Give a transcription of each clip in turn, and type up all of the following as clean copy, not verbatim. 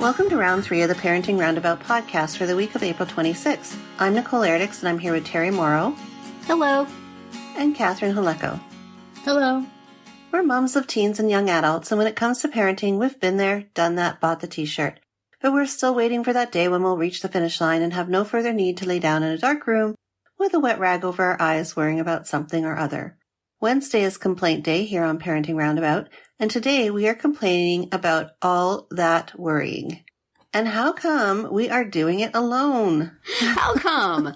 Welcome to round 3 of the Parenting Roundabout podcast for the week of April 26th. I'm Nicole Erdix, and I'm here with Terry Morrow. Hello. And Catherine Haleko. Hello. We're moms of teens and young adults, and when it comes to parenting, we've been there, done that, bought the t-shirt. But we're still waiting for that day when we'll reach the finish line and have no further need to lay down in a dark room with a wet rag over our eyes worrying about something or other. Wednesday is Complaint Day here on Parenting Roundabout, and today we are complaining about all that worrying. And how come we are doing it alone? How come?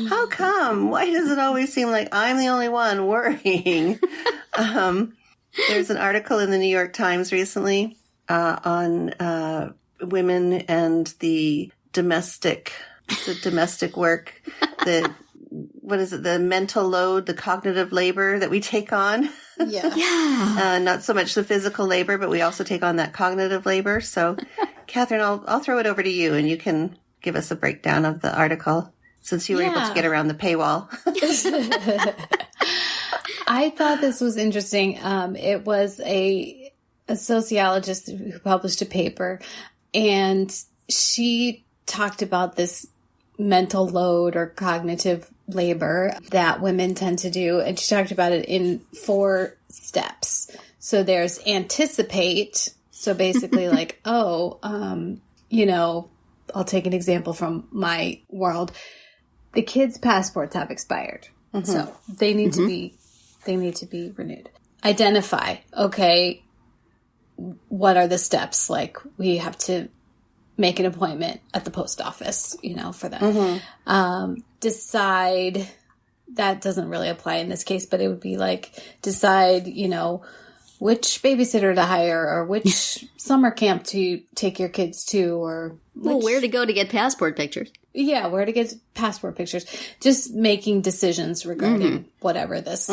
How come? Why does it always seem like I'm the only one worrying? There's an article in the New York Times recently on women and the domestic work, the mental load, the cognitive labor that we take on. Yeah. Not so much the physical labor, but we also take on that cognitive labor. So, Catherine, I'll throw it over to you, and you can give us a breakdown of the article since you were able to get around the paywall. I thought this was interesting. It was a sociologist who published a paper, and she talked about this mental load or cognitive labor that women tend to do. And she talked about it in 4 steps. So there's anticipate. So basically like, I'll take an example from my world. The kids' passports have expired. Mm-hmm. So they need to be renewed. Identify. Okay. What are the steps? Like we have to make an appointment at the post office, for them. Mm-hmm. Decide, that doesn't really apply in this case, but it would be like decide, which babysitter to hire or which summer camp to take your kids to, or where to go to get passport pictures. Yeah, where to get passport pictures. Just making decisions regarding whatever this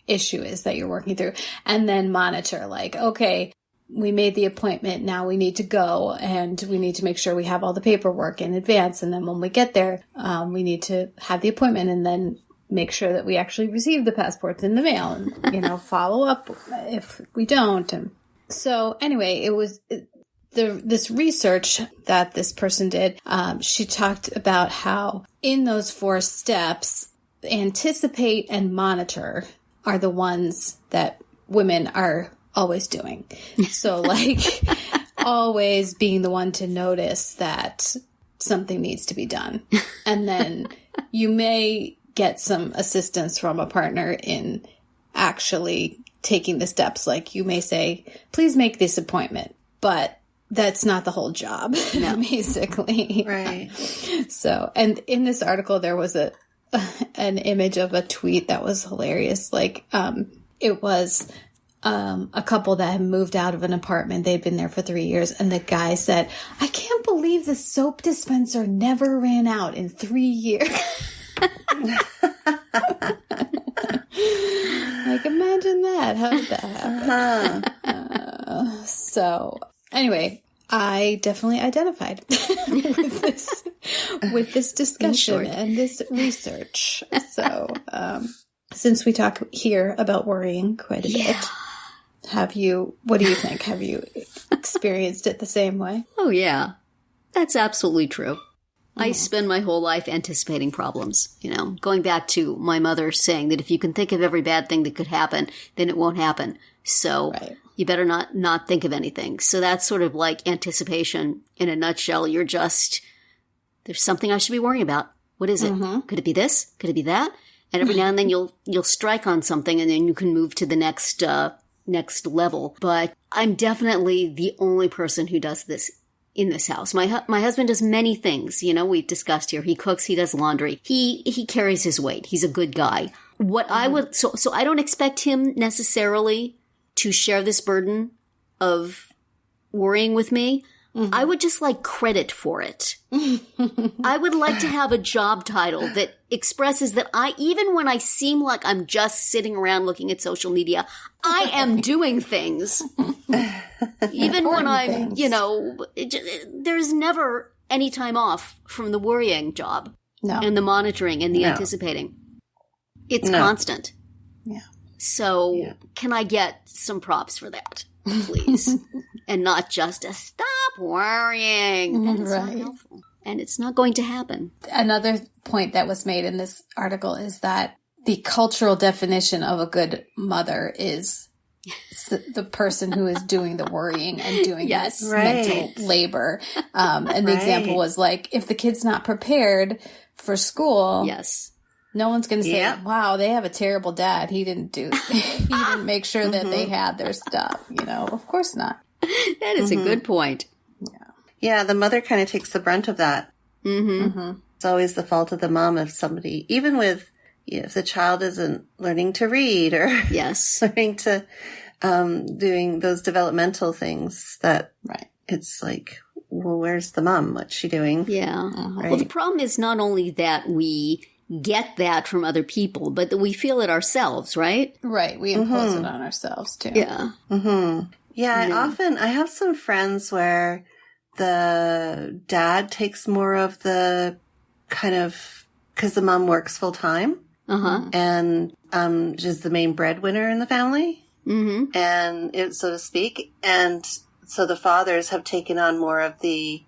issue is that you're working through. And then monitor, like, okay, we made the appointment. Now we need to go and we need to make sure we have all the paperwork in advance. And then when we get there, we need to have the appointment and then make sure that we actually receive the passports in the mail and, follow up if we don't. And so anyway, it was this research that this person did. She talked about how in those 4 steps, anticipate and monitor are the ones that women are always doing. So like always being the one to notice that something needs to be done. And then you may get some assistance from a partner in actually taking the steps. Like you may say, please make this appointment, but that's not the whole job, basically. Right. So, and in this article, there was an image of a tweet that was hilarious. Like, it was a couple that had moved out of an apartment. They'd been there for 3 years. And the guy said, I can't believe the soap dispenser never ran out in 3 years. Like, imagine that. How did that happen? So anyway, I definitely identified with this discussion and this research. So, since we talk here about worrying quite a bit, what do you think? Have you experienced it the same way? Oh, yeah. That's absolutely true. I spend my whole life anticipating problems, going back to my mother saying that if you can think of every bad thing that could happen, then it won't happen. So you better not think of anything. So that's sort of like anticipation in a nutshell. You're just, there's something I should be worrying about. What is it? Mm-hmm. Could it be this? Could it be that? And every now and then you'll strike on something and then you can move to the next level. But I'm definitely the only person who does this in this house. My husband does many things, we've discussed here. He cooks, he does laundry. He carries his weight. He's a good guy. What I would, so I don't expect him necessarily to share this burden of worrying with me. Mm-hmm. I would just like credit for it. I would like to have a job title that expresses that even when I seem like I'm just sitting around looking at social media, I am doing things. Even when I'm, there's never any time off from the worrying job. No. And the monitoring and the anticipating. It's constant. Yeah. So can I get some props for that, please? And not just a stop worrying. And it's not Right. helpful. And it's not going to happen. Another point that was made in this article is that the cultural definition of a good mother is the person who is doing the worrying and doing Yes. this Right. mental labor. And the Right. example was like, if the kid's not prepared for school, Yes. no one's going to say, Yep. wow, they have a terrible dad. He didn't make sure that they had their stuff. Of course not. That is a good point. Yeah, the mother kind of takes the brunt of that. Mm-hmm. It's always the fault of the mom if somebody, even with, if the child isn't learning to read or Yes. learning to, doing those developmental things that Right. it's like, well, where's the mom? What's she doing? Yeah. Right. Well, the problem is not only that we get that from other people, but that we feel it ourselves, right? Right. We impose it on ourselves too. Yeah. Mm-hmm. Yeah, I have some friends where the dad takes more of the kind of, because the mom works full time Uh-huh. and is the main breadwinner in the family, Mm-hmm. and so to speak. And so the fathers have taken on more of the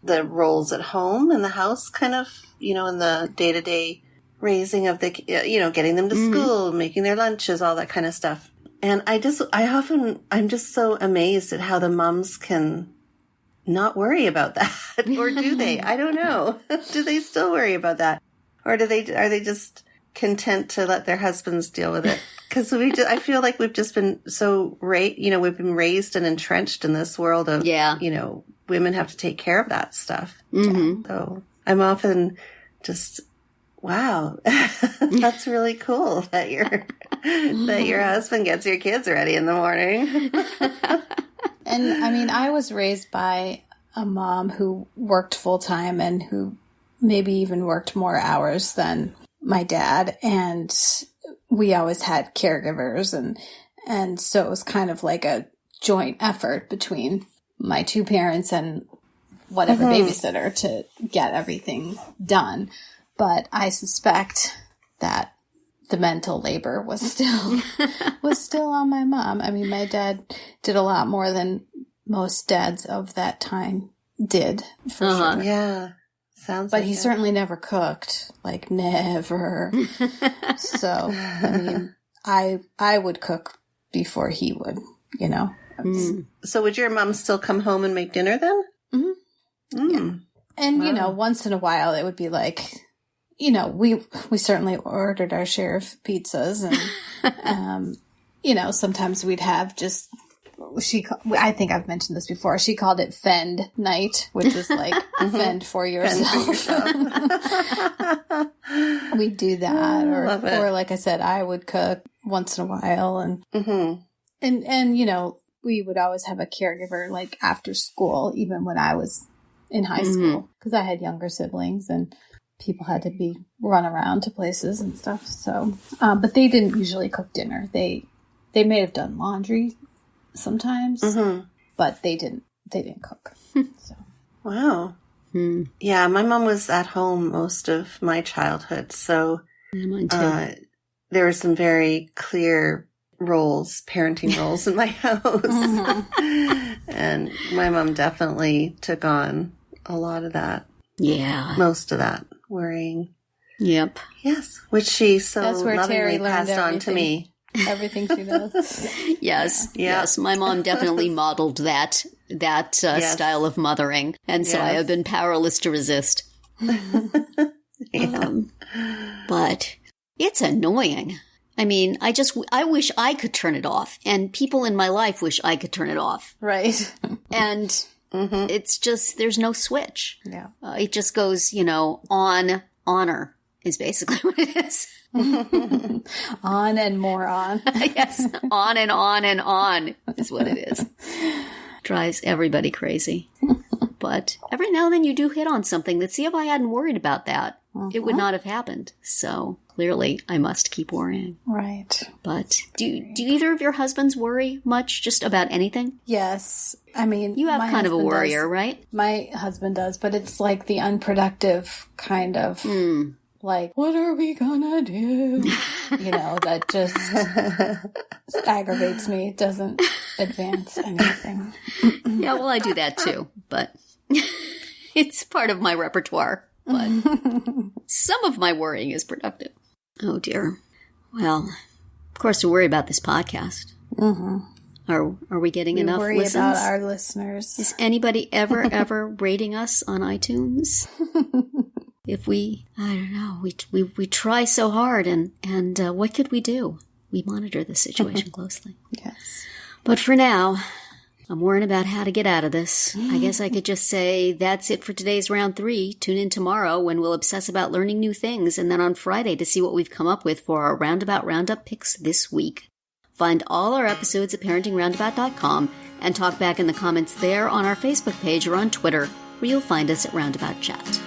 roles at home in the house, kind of, in the day-to-day raising of the, getting them to school, making their lunches, all that kind of stuff. And I'm just so amazed at how the moms can not worry about that. Or do they? I don't know. Do they still worry about that? Or are they just content to let their husbands deal with it? Because I feel like we've just been so we've been raised and entrenched in this world of, women have to take care of that stuff. Mm-hmm. So I'm often just, wow, that's really cool that your husband gets your kids ready in the morning. And I mean, I was raised by a mom who worked full time and who maybe even worked more hours than my dad. And we always had caregivers. And so it was kind of like a joint effort between my two parents and whatever babysitter to get everything done. But I suspect that the mental labor was still on my mom. I mean, my dad did a lot more than most dads of that time did, for sure. Yeah. Sounds But like he it. certainly never cooked, like never. So, I mean, I would cook before he would, So would your mom still come home and make dinner then? Mm-hmm. Mm. And, once in a while it would be like, we certainly ordered our share of pizzas and, sometimes we'd have just, I think I've mentioned this before. She called it fend night, which is like fend for yourself. We'd do that. Love it. Or like I said, I would cook once in a while and we would always have a caregiver like after school, even when I was in high school, because I had younger siblings and people had to be run around to places and stuff. So, but they didn't usually cook dinner. They may have done laundry sometimes, but they didn't cook. So. Wow. Yeah, my mom was at home most of my childhood, so Mine too. there were some very clear parenting roles in my house. And my mom definitely took on a lot of that, Yeah. most of that worrying. Yep. Yes, which she so That's where Terry lovingly learned passed on to me. Everything she does. Yes. Yeah. Yes. My mom definitely modeled that style of mothering. And so I Yes. have been powerless to resist. But it's annoying. I mean, I wish I could turn it off. And people in my life wish I could turn it off. Right. And it's just, there's no switch. Yeah. It just goes, on honor is basically what it is. On and more on. Yes, on and on and on is what it is. Drives everybody crazy. But every now and then you do hit on something that, see, if I hadn't worried about that, it would not have happened. So clearly I must keep worrying. Right. But do either of your husbands worry much just about anything? Yes. I mean, You have my kind of a husband worrier, does. right? My husband does, but it's like the unproductive kind of like, what are we gonna do? That just aggravates me. It doesn't advance anything. Yeah, well, I do that too, but it's part of my repertoire. But some of my worrying is productive. Oh, dear. Well, of course, we worry about this podcast. Mm-hmm. Are we getting enough worry listens? About our listeners. Is anybody ever rating us on iTunes? If I don't know, we try so hard, and what could we do? We monitor the situation closely. Yes. But for now, I'm worrying about how to get out of this. I guess I could just say that's it for today's round 3. Tune in tomorrow when we'll obsess about learning new things, and then on Friday to see what we've come up with for our Roundabout Roundup picks this week. Find all our episodes at parentingroundabout.com and talk back in the comments there on our Facebook page or on Twitter, where you'll find us at Roundabout Chat.